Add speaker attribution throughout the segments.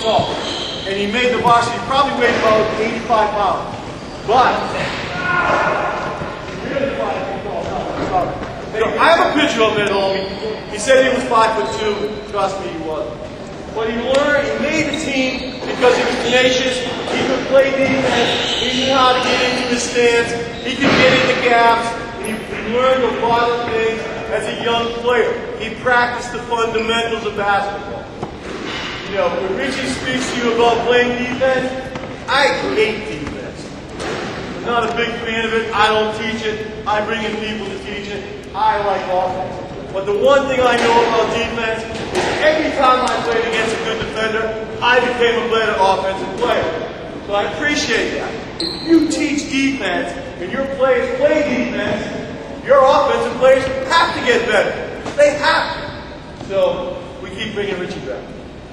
Speaker 1: tall. And he made the varsity, he probably weighed about 85 pounds. But, I have a picture of it, homie. He said he was 5'2", trust me, he was. But he learned, he made the team because he was tenacious, he could play defense, he knew how to get into the stance, he could get in the gaps, and he learned a lot of things as a young player. He practiced the fundamentals of basketball. You know, when Richie speaks to you about playing defense, I hate defense. I'm not a big fan of it, I don't teach it, I bring in people to teach it. I like offense. But the one thing I know about defense is every time I played against a good defender, I became a better offensive player. So I appreciate that. If you teach defense and your players play defense, your offensive players have to get better. They have to. So we keep bringing Richie back.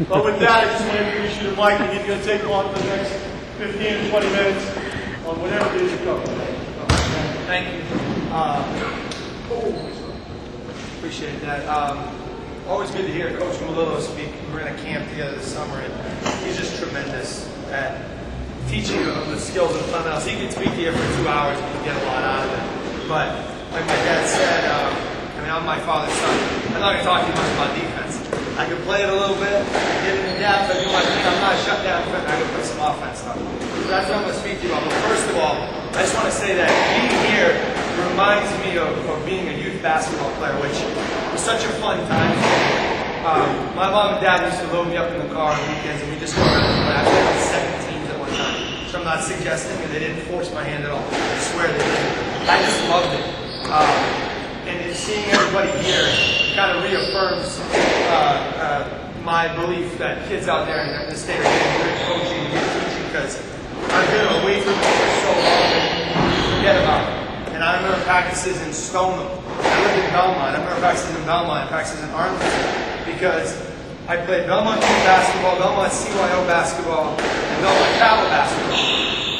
Speaker 1: But with that, I just want to introduce you to Mike, and he's going to take on for the next 15 to 20 minutes on whatever it is you cover.
Speaker 2: Thank you. Appreciate that. Always good to hear Coach Malillo speak. We're in a camp together this summer, and he's just tremendous at teaching of the skills and fundamentals. He can speak here for 2 hours and you can get a lot out of it. But like my dad said, I'm my father's son. I'm not going to talk too much about defense. I can play it a little bit, get in the gaps, I do my thing. I'm not a shutdown defender. I can put some offense on. So that's what I'm going to speak to you about. But first of all, I just want to say that being here reminds me of being a youth basketball player, which was such a fun time. My mom and dad used to load me up in the car on weekends, and we just go around and play. I played on 7 teams at one time, so I'm not suggesting, and they didn't force my hand at all. I swear they didn't. I just loved it. And seeing everybody here kind of reaffirms my belief that kids out there in the state are getting good coaching and good teaching, because I've been away from it for so long that you forget about it. And I remember practices in Stoneham. I lived in Belmont. I remember practices in Belmont, practices in Arlington, because I played Belmont youth basketball, Belmont CYO basketball, and Belmont travel basketball.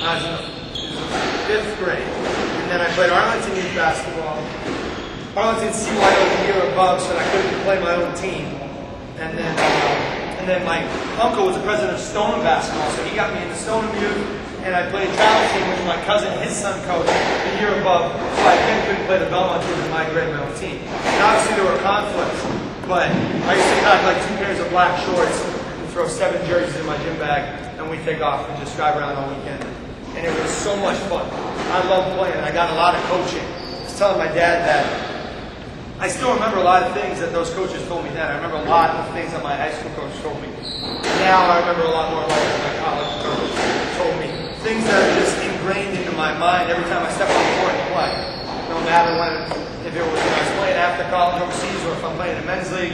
Speaker 2: I was in the 5th grade. And then I played Arlington youth basketball, Arlington CYO the year above, so that I couldn't play my own team. And then my uncle was the president of Stoneham basketball, so he got me into Stoneham youth. And I played travel team with my cousin, his son coach, the year above, so I couldn't play the Belmont team in my grade, my own team. And obviously there were conflicts, but I used to pack like 2 pairs of black shorts and throw 7 jerseys in my gym bag, and we'd take off and just drive around all weekend. And it was so much fun. I loved playing, and I got a lot of coaching. I was telling my dad that I still remember a lot of things that those coaches told me then. I remember a lot of things that my high school coach told me. Now I remember a lot more about what my college coach told me. Things that are just ingrained into my mind every time I step on the court and play. No matter if it was when I was playing after college overseas, or if I'm playing in a men's league,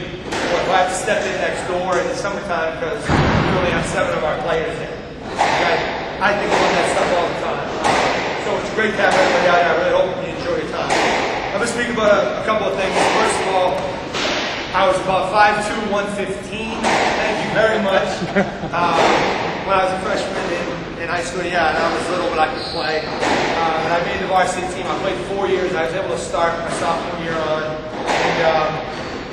Speaker 2: or if I have to step in next door in the summertime because we only have 7 of our players there. Okay? I think about that stuff all the time. So it's great to have everybody out here. I really hope you enjoy your time. I'm going to speak about a couple of things. First of all, I was about 5'2", 115. Thank you very much. When I was a freshman in high school, yeah, and I was little, but I could play. And I made the varsity team. I played 4 years. I was able to start my sophomore year on. And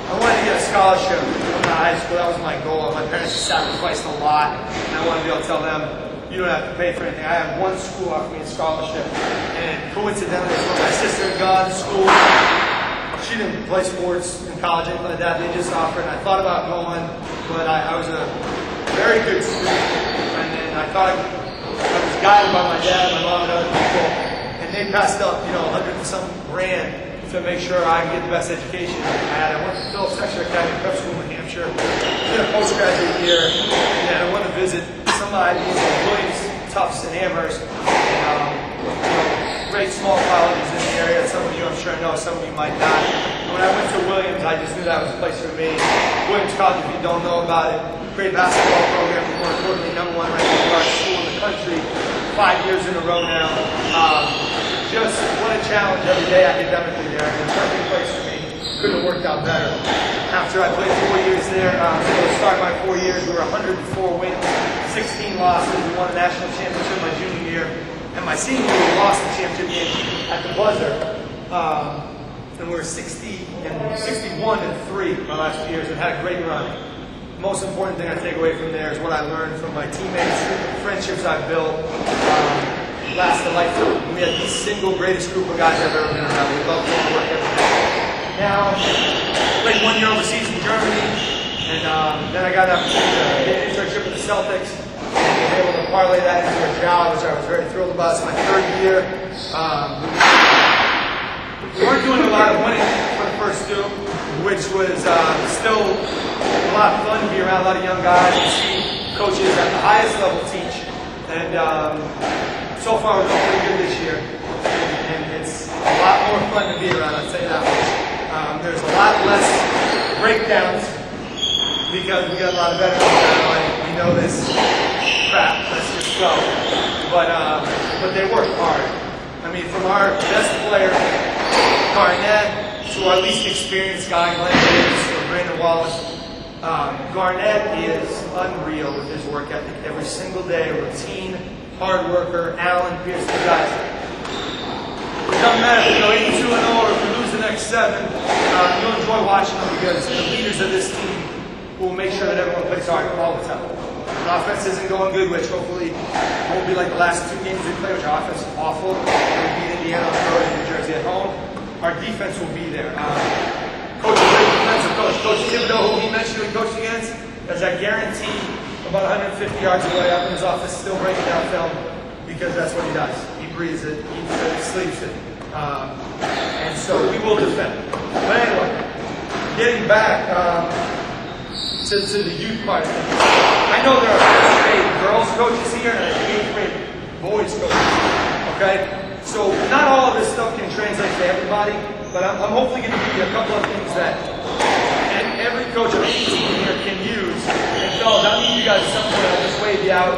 Speaker 2: I wanted to get a scholarship coming out of high school. That was my goal. My parents sacrificed a lot, and I wanted to be able to tell them, you don't have to pay for anything. I had one school offer me a scholarship, and coincidentally, it's when my sister had gone to school. She didn't play sports in college, anything like that. They just offered, and I thought about going, but I was a very good student, and then I thought I was guided by my dad, my mom, and other people, and they passed up, $100 and some grand to make sure I could get the best education I had. I went to Phillips Exeter Academy Prep School in New Hampshire, did a postgraduate year, and I went to visit some IBs like Williams, Tufts, and Amherst. Great small colleges in the area. Some of you I'm sure know, some of you might not. When I went to Williams, I just knew that was a place for me. Williams College, if you don't know about it, great basketball program, more importantly, #1 ranked large school in the country, 5 years in a row now. Just what a challenge every day academically there. It was a perfect place for me. Couldn't have worked out better. After I played 4 years there, I was able to start my 4 years. We were 104 wins, 16 losses. We won a national championship my junior year. And my senior year, we lost the championship game at the buzzer. And we were 61-3 my last 2 years and had a great run. most important thing I take away from there is what I learned from my teammates, friendships I've built. Last a lifetime. We had the single greatest group of guys I've ever been around. We love going to work every day. Now, played 1 year overseas in Germany, and then I got an opportunity to get an internship with the Celtics, and was able to parlay that into a job, which I was very thrilled about. It's my 3rd year. We weren't doing a lot of winning for the first 2, which was still a lot of fun to be around a lot of young guys and see coaches at the highest level teach. And so far, we're doing pretty good this year, and it's a lot more fun to be around, I'll tell you that much. There's a lot less breakdowns because we got a lot of veterans that are like, we know this crap, let's just go. But they work hard. I mean, from our best player, Garnett, to our least experienced guy, Glenn Davis, or Brandon Wallace, Garnett is unreal with his work ethic every single day, routine, hard worker. Allen, Pierce, the guys. It doesn't matter if we go 82-0 or if we lose the next 7. You'll enjoy watching them because the leaders of this team will make sure that everyone plays hard all the time. The offense isn't going good, which hopefully won't be like the last 2 games we play, which our offense is awful. We'll beat Indiana on the road and New Jersey at home. Our defense will be there. Coach is a great defensive coach. Coach Thibodeau, who he mentioned we coached against, has I guarantee about 150 yards away up in his office still breaking down film because that's what he does. He breathes it, he eats it, he sleeps it. And so we will defend. But anyway, getting back to the youth part of things. I know there are 8th grade girls coaches here and 8th grade boys coaches. Okay? So not all of this stuff can translate to everybody, but I'm hopefully going to give you a couple of things that every coach of any team here can use. And fellas, I need you guys at some point, I'll just wave you out.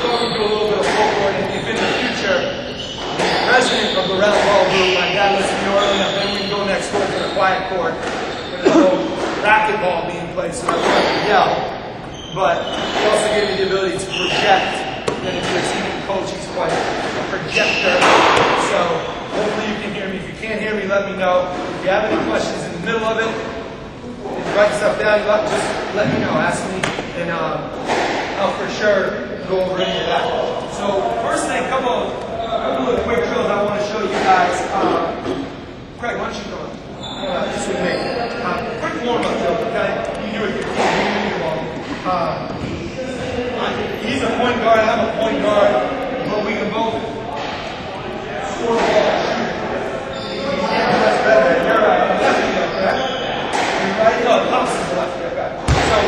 Speaker 2: We're going to do a little bit of folklore, and if in the future, the president of the round ball group, my dad listened to me early enough, maybe we can go next door to the quiet court. There's no racquetball being played, so I don't have to yell. But he also gave me the ability to project. And if you're seeing coach, he's quite a projector. So hopefully you can hear me. If you can't hear me, let me know. If you have any questions in the middle of it, write stuff down, just let me know, ask me, and I'll for sure go over any of that. So first thing, a couple of quick drills I want to show you guys. Craig, why don't you go this with me? Quick warm-up drill, okay? You do it with your team, you do it all. He's a point guard, I'm a point guard, but we can both score the ball and shoot. That's better. You're right. I'm lefty, correct? Right? No, the opposite is left. Okay. So,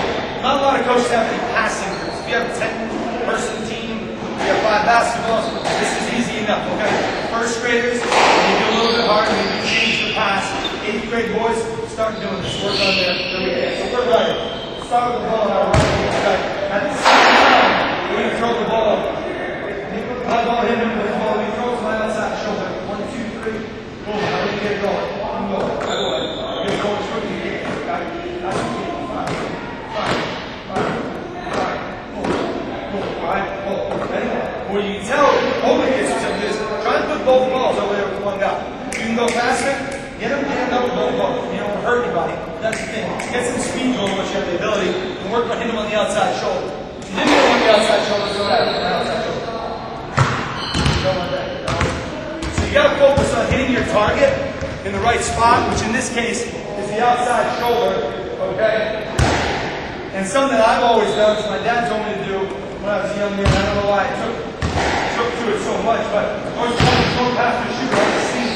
Speaker 2: not a lot of coaches have any passing groups. If you have a 10-person team, if you have 5 basketballs, this is easy enough, okay? First graders, you do a little bit harder, maybe change the pass. 8th grade boys, start doing this. Work on their weekend. So we're right. Start with the ball on our right hand side. At the same time, we're going to throw the ball up. My ball hit him with the ball. He throws my outside shoulder. 1, 2, 3. Boom. How do you get it going? I'm going. Right away. You're going through the game. That's the key. 5. Boom. All right. Boom. Ready? What you can tell, holding gets you something is try and put both balls over there with one guy. You can go faster. Get him up with both balls. You don't hurt anybody. That's the thing. Get some speed going once you have the ability and work on hitting him on the outside shoulder. If you didn't hit him on the outside shoulder, go ahead. On the outside shoulder. Go like that. So you got to focus on hitting your target in the right spot, which in this case is the outside shoulder, okay? And something that I've always done, which my dad told me to do when I was a young man, I don't know why I took to it so much, but I always told me to go past the shooter on the seam.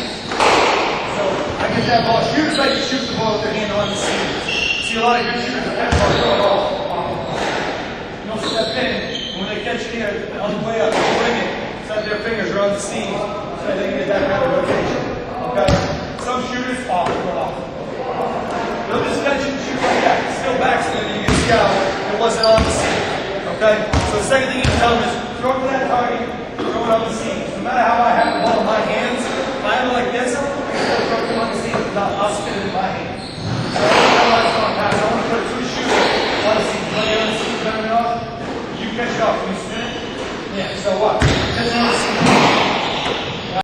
Speaker 2: So I get that ball, shooters like to shoot the ball with their hand on the seam. See a lot of good shooters with that ball, throw the ball. You don't step in, and when they catch it here, on the way up, they'll bring it, so that their fingers are on the seam, so they can get that kind of rotation. Okay? Some shooters, off. They'll just catch it and shoot like that. Still backspin, and you can see how it wasn't on the seam. Okay? So the second thing you can tell them is throw it to that target, throw it on the seam. No matter how I have the ball in my hands, if I have it like this,